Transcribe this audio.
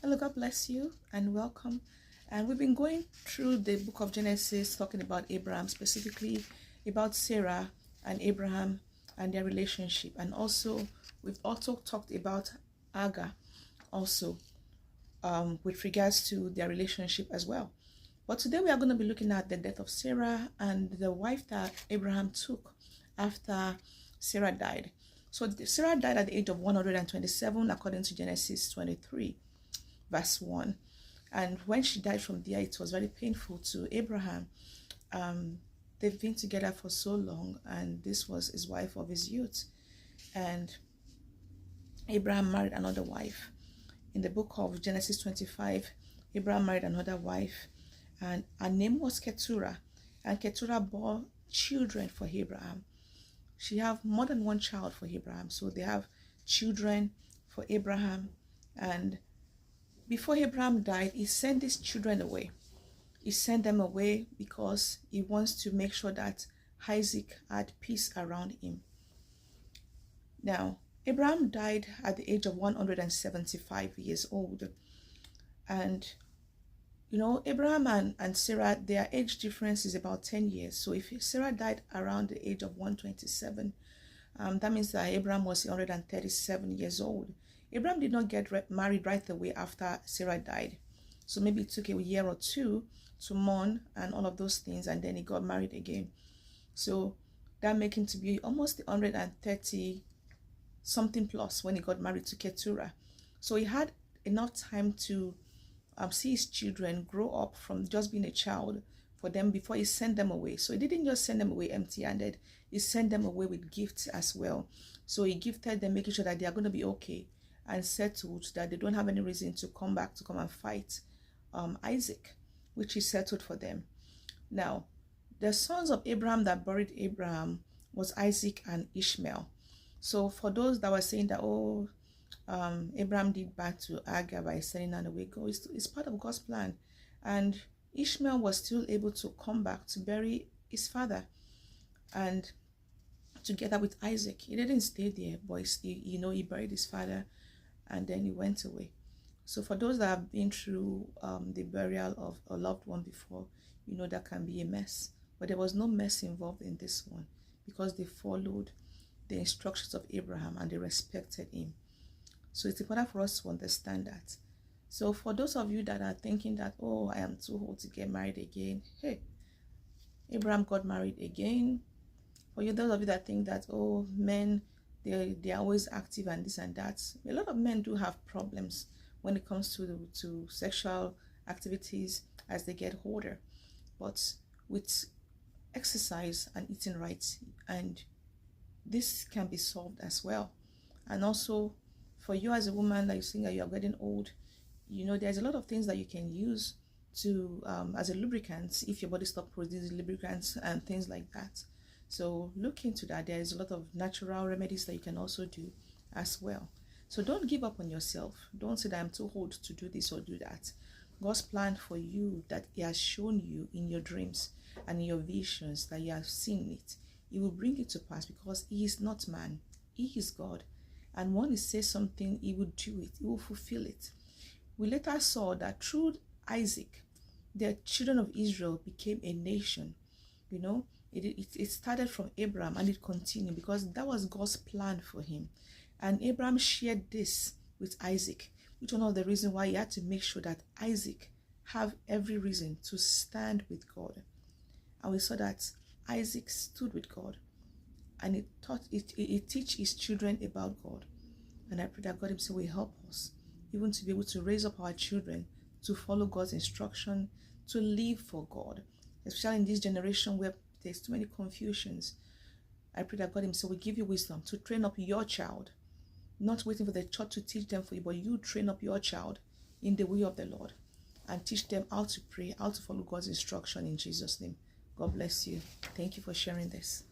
Hello, God bless you and welcome. And we've been going through the book of Genesis, talking about Abraham, specifically about Sarah and Abraham and their relationship. And also, we've also talked about Agar, also with regards to their relationship as well. But today we are going to be looking at the death of Sarah and the wife that Abraham took after Sarah died. So Sarah died at the age of 127, according to Genesis 23. Verse 1. And when she died from there, it was very painful to Abraham. They've been together for so long, and this was his wife of his youth. And Abraham married another wife. In the book of Genesis 25, Abraham married another wife, and her name was Keturah. And Keturah bore children for Abraham. She have more than one child for Abraham. So they have children for Abraham. And before Abraham died, he sent his children away. He sent them away because he wants to make sure that Isaac had peace around him. Now, Abraham died at the age of 175 years old. And, Abraham and Sarah, their age difference is about 10 years. So if Sarah died around the age of 127, that means that Abraham was 137 years old. Abraham did not get married right away after Sarah died. So maybe it took a year or two to mourn and all of those things, and then he got married again. So that made him to be almost 130 something plus when he got married to Keturah. So he had enough time to see his children grow up from just being a child for them before he sent them away. So he didn't just send them away empty-handed. He sent them away with gifts as well. So he gifted them, making sure that they are going to be okay and settled, that they don't have any reason to come back to come and fight Isaac, which he settled for them. Now, the sons of Abraham that buried Abraham was Isaac and Ishmael. So for those that were saying that, Abraham did bad to Agar by sending her away, it's part of God's plan. And Ishmael was still able to come back to bury his father, and together with Isaac. He didn't stay there, but he buried his father, and then he went away. So for those that have been through the burial of a loved one before, that can be a mess. But there was no mess involved in this one because they followed the instructions of Abraham and they respected him. So it's important for us to understand that. So for those of you that are thinking that, I am too old to get married again, hey, Abraham got married again. For you, those of you that think that, men, they are always active and this and that, a lot of men do have problems when it comes to sexual activities as they get older. But with exercise and eating right, and this can be solved as well. And also for you as a woman, like you think that you are getting old, there's a lot of things that you can use to as a lubricant if your body stops producing lubricants and things like that. So look into that. There is a lot of natural remedies that you can also do as well. So don't give up on yourself. Don't say that I'm too old to do this or do that. God's plan for you that He has shown you in your dreams and in your visions, that you have seen it, He will bring it to pass because He is not man. He is God. And when He says something, He will do it. He will fulfill it. We later saw that through Isaac, the children of Israel became a nation. It started from Abraham and it continued because that was God's plan for him. And Abraham shared this with Isaac, which was one of the reasons why he had to make sure that Isaac have every reason to stand with God. And we saw that Isaac stood with God, and it teach his children about God. And I pray that God Himself will help us even to be able to raise up our children to follow God's instruction, to live for God, especially in this generation where there's too many confusions. I pray that God Himself will give you wisdom to train up your child, not waiting for the church to teach them for you, but you train up your child in the way of the Lord and teach them how to pray, how to follow God's instruction in Jesus' name. God bless you. Thank you for sharing this.